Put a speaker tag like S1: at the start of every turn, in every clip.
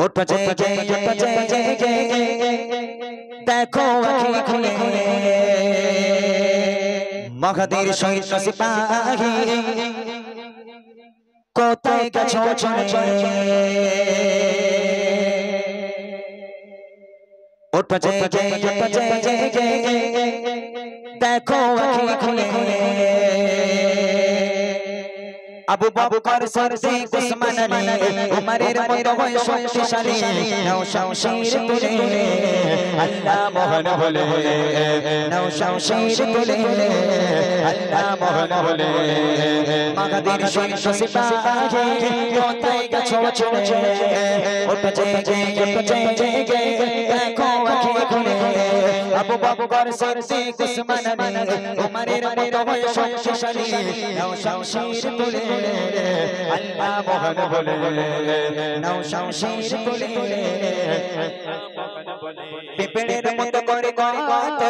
S1: ওঠো জেগে দেখো আঁখি খুলে মগধের সৈন্য সিপাহী কোথায় গেছো চলে ওঠো জেগে দেখো আঁখি খুলে আবু বকর সিদ্দিক উসমান আলী উমরের মতো হয় শক্তিশালী নাও শামশির তুলে আল্লাহ মোহন বলে নাও শামশির তুলে আল্লাহ মোহন বলে মগধের সৈন্য সিপাহী কোথায় গেছো চলে ওঠো জেগে দেখো আঁখি খুলে আবু বকর সিদ্দিক উসমান আলী উমরের মতো হয় শক্তিশালী নাও শামশির তুলে আল্লাহ মোহন বলে নাও শামশির তুলে পিপড়ের মতো করে গাত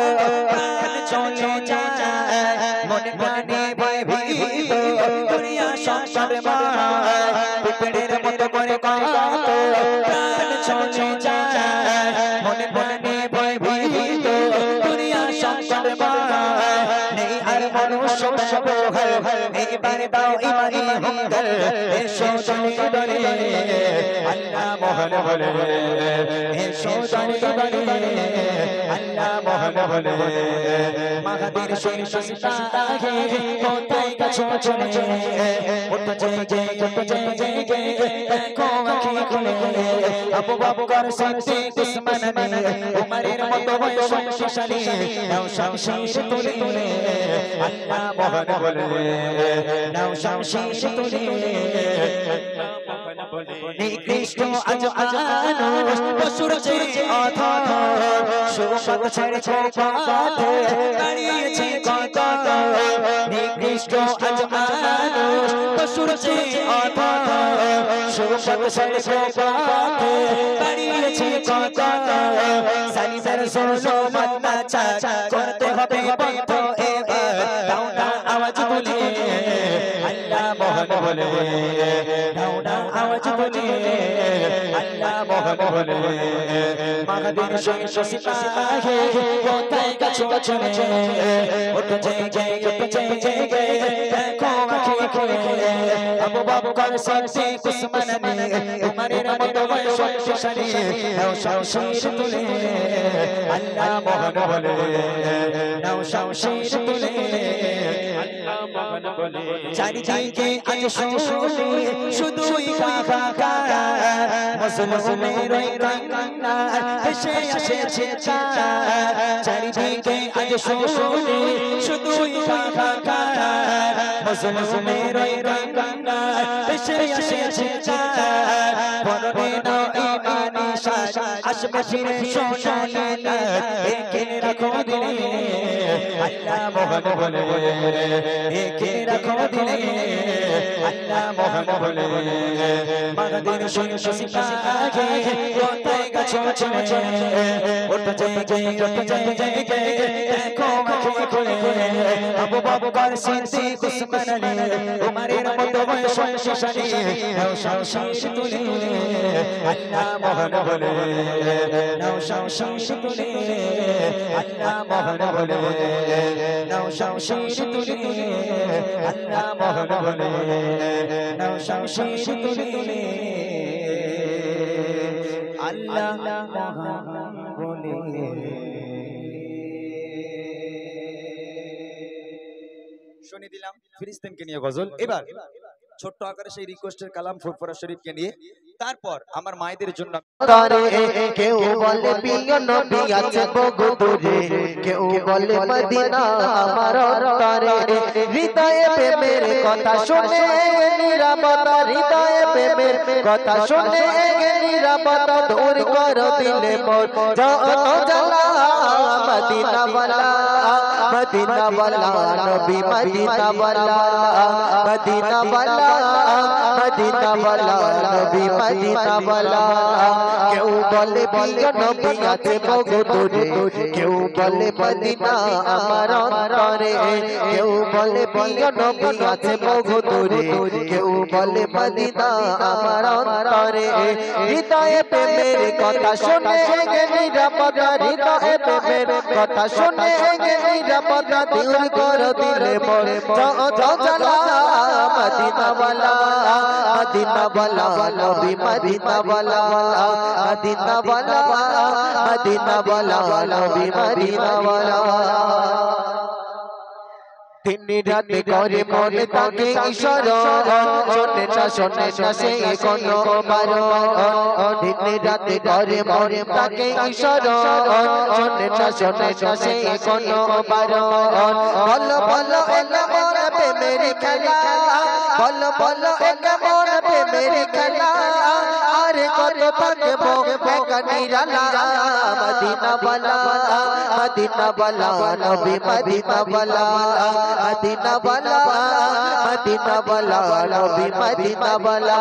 S1: প্রাণ চলে যায় মনে প্রাণে ভয় ভীত দুনিয়া সংসার মায় পিপড়ের মতো করে গাত প্রাণ চলে যায় মনে প্রাণে ভয় ভীত দুনিয়া সংসার মায় নেই আর মনুষ্য ব্যবহার এইবার দাও ইমানি হুঙ্কার এসো দলে দলে আল্লাহ মোহন বলে এসো দলে দলে আল্লাহ মোহন বলে মগধের সৈন্য সিপাহী কোথায় গেছো চলে ওঠো জেগে দেখো আঁখি খুলে আবু বকর সিদ্দিক উসমান আলী উমরের মতো হয় শক্তিশালী নাও শামশির তুলে আল্লাহ মোহন বলে নাও শামশির তুলে নিকৃষ্ট আজ মানুষ পশুর চেয়ে অধম সুখ ছেড়ে পথে দাঁড়িয়েছে কত নিকৃষ্ট আজ মানুষ পশুর চেয়ে অধম সুখ ছেড়ে পথে দাঁড়িয়েছে কত সালিমের জুলুম অত্যাচার করতে হবে বন্ধ এবার দাও না আওয়াজ তুলে আল্লাহ মোহন বলে দাও না আওয়াজ তুলে আল্লাহ মোহন বলে মগধের সৈন্য সিপাহী কোথায় গেছো চলে ওঠো জেগে দেখো আঁখি খুলে আবু বকর সিদ্দিক উসমান আলী উমরের মতো হয় শক্তিশালী নাও শামশির তুলে আল্লাহ মোহন বলে নাও শামশির তুলে আল্লাহ মোহন বলে চারিদিকে আজ শুনি শুধুই হাহাকার মুসলমানের কান্না ভেসে আসে চারিদিকে আজ শুনি শুধুই হাহাকার মুসলমানের কান্না ভেসে আসে পরনে নাও ইমানি শ্বাস আসবে ফিরে সোনালি একে রাখো দিলে আল্লাহ মোহন বলে একে রাখো দিলে আল্লাহ মোহন বলে মগধের সৈন্য সিপাহী কোথায় গেছো চলে ওঠো জেগে দেখো আঁখি খুলে আবু বকর সিদ্দিক উসমান আলী উমরের মতো হয় শক্তিশালী নাও শামশির তুলে আল্লাহ মোহন বলে নাও শামশির তুলে আল্লাহ মোহন বলে নাও শামশির তুলে আল্লাহ মোহন বলে নাও শামশির তুলে আল্লাহ মোহন বলে শুনে দিলাম ফিলিস্তিনকে নিয়ে গজল। এবার ছোট্ট আকারে সেই রিকোয়েস্টের কালাম ফুরফুরা শরীফকে নিয়ে তারপর আমার মায়েদের জন্য
S2: কেউ বলে প্রিয় নবী আছে বহুদূরে কেউ বলে মদিনা আমার অন্তরে হৃদয়ে প্রেমের কথা শুনে নীরবতা হৃদয়ে প্রেমের কথা শুনে নীরবতা দূর কর দিলে মোর যত জ্বালা মদিনা ওয়ালা মদিনা ওয়ালা নবী মদিনা ওয়ালা মদিনা ওয়ালা মদিনা ওয়ালা নবী মদিনা ওয়ালা কেউ বলে প্রিয় নবী আছে বহুদূরে কেউ বলে মদিনা আমার অন্তরে কেউ বলে প্রিয় নবী আছে বহুদূরে কেউ বলে মদিনা আমার অন্তরে হৃদয় হৃদয়ে প্রেমের কথা শুনে গে নিরাপদা হৃদয়ে প্রেমের কথা শুনে গে নিরাপদা দূর করো দিলে মোর জ্বালা মদিনা वाला मदीना वाला नबी मदीना वाला मदीना वाला मदीना वाला नबी मदीना वाला दिन रात करे मने ताके इशारा शोने ना से कोनो बारो दिन रात करे मने ताके इशारा शोने ना से कोनो बारो बोलो बोलो एला मोर पे मेरी खेला बोलो बोलो एला मोर पे मेरी खेला अरे कत থাকবো একা নিরালা মদিনা वाला नबी मदीना वाला मदीना वाला नबी मदीना वाला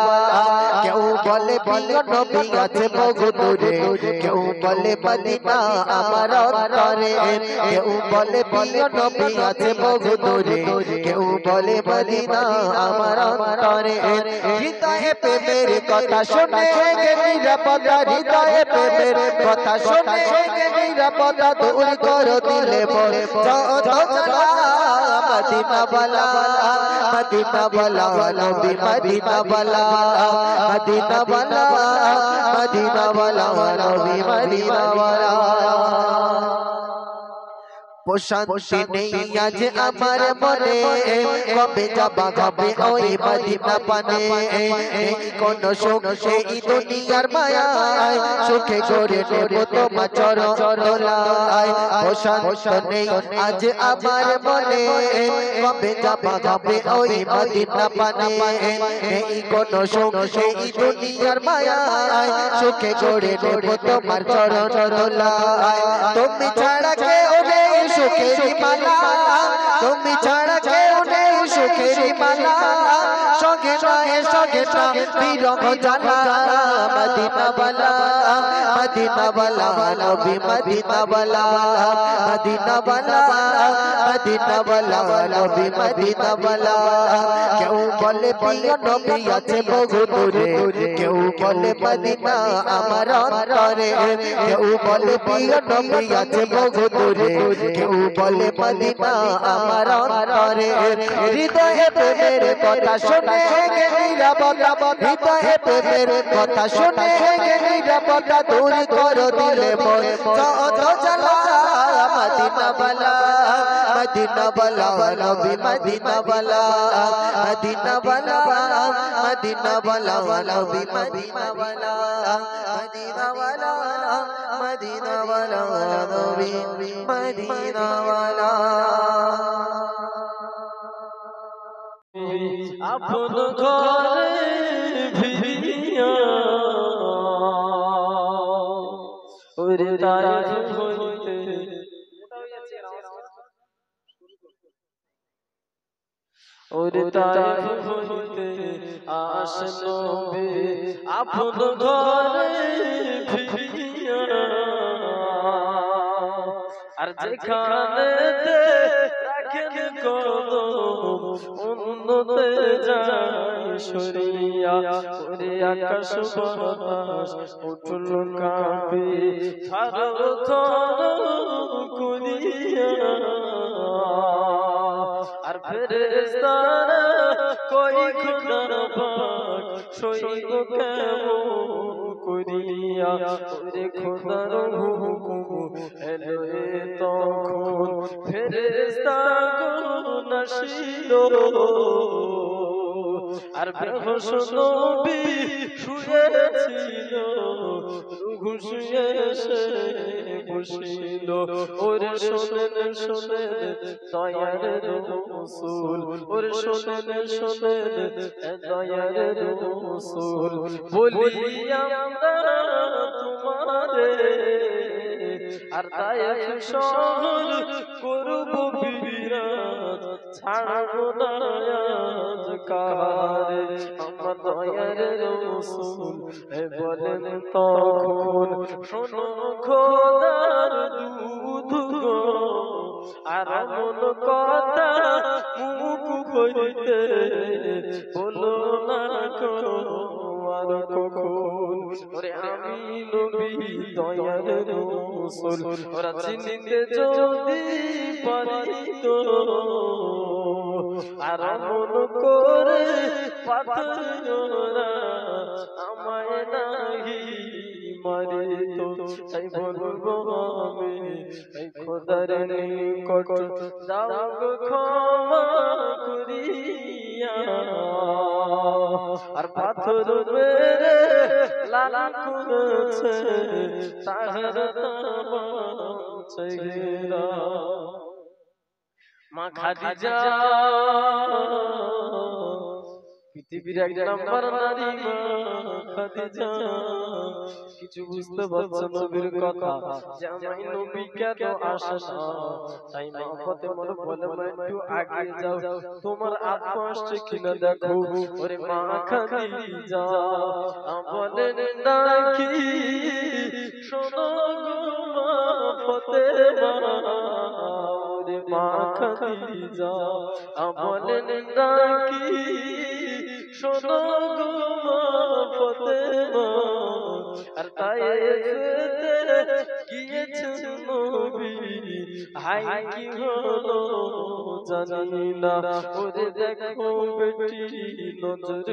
S2: কেউ বলে প্রিয় নবী আছে বহু দূরে কেউ বলে মদিনা আমার অন্তরে কেউ বলে প্রিয় নবী আছে বহু দূরে কেউ বলে মদিনা আমার অন্তরে হৃদয়ে প্রেমের কথা শুনে গে নিরাপদা হৃদয়ে প্রেমের কথা শুনে গে নিরাপদা দূর করো দিলে মোর জ্বালা मदीना वाला नबी मदीना वाला मदीना वाला नबी मदीना वाला शांति नहीं आज আমার মনে কবে যাবা হবে ওই মদিনা পানে কোন সুখ এই দুনিয়ার মায়ায় সুখে করে নেব তোমার চরণ দোলায় শান্তি নেই আজ আমার মনে কবে যাবা হবে ওই মদিনা পানে কোন সুখ এই দুনিয়ার মায়ায় সুখে করে নেব তোমার চরণ দোলায় তুমি ছাড়া কেউ নেই সুখেরি মালা তুমি ছাড়া কেউ নেই সুখেরি মালা সঙ্গে নয় বিরহ জানা মদিনা वाला नबी मदीना वाला नबी मदीना वाला কেউ বলে প্রিয় নবী আছে বহু দূরে কেউ বলে মদিনা আমার অন্তরে কেউ বলে প্রিয় নবী আছে বহু দূরে কেউ বলে মদিনা আমার অন্তরে হৃদয়ে প্রেমের কথা শুনে গে নিরাপদা হৃদয়ে প্রেমের কথা শুনে গে নিরাপদা দূর করো দিলে মোর জ্বালা মদিনা वाला नबी मदीना वाला नबी मदीना वाला मदीना वाला नबी मदीना वाला
S3: আপন ঘরে ভিড়িয়া ওরে তারিফ হইতে ওরে তারিফ হইতে আসলো আপন ঘরে ভিড়িয়া আর যেখানে রাখেন কদম উন্নতে যায় সরিয়া ওরে আকাশ বাতাস উঠল কাঁপে থর থর করিয়া আর ফেরেশতারা কই খোদা পাক সইব কেমন করিয়া ওরে খোদার হুকুম এলো তখন ফেরেশতাগণ আসিল আর বেহুশ নবী শুয়েছিল রুহু শুয়ে এসে বসিল ওরে শোনেন দয়ার রাসূল ওরে শোনেন দয়ার রাসূল বলি আমরা তোমারে আর তায়েফ শহর করব বিরাজ ছাড়বো না আজ কারে আমার দয়ার রাসূল বলেন তখন শোনো খোদার দুধ গো আর মন কথা মুখ হইতে বলো না আর কখন ওরে আমি নবী দয়ার রাসূল ওরা চিনতে যদি পারি তো আর মন করে পাথরা আমায় নাহি মারে তো তাই বলবো আমি এই খোদার নিকট দাও গো ক্ষমা করিয়া আর পাথর মেরে লাল করেছে তাহার চেহারা মা খাদিজা পৃথিবীর এক নাম্বার নারী মা খাদিজা কিছু বুঝতে পারছো নবীর কথা জামাই নবী কেন আসে না তাই মা ফাতেমা বলে মা একটু আগে যাও তোমার আত্মা আসছে কিনা দেখো ওরে মা খাদিজা বলেন নাকি শোনো গো মা ফাতেমা ওরে মা খাদিজা বলেন নাকি শোনো গো মা ফাতেমা আর তাই গিয়েছেন নবী হাই কি হলো জানি না ওরে দেখো বেটি নজর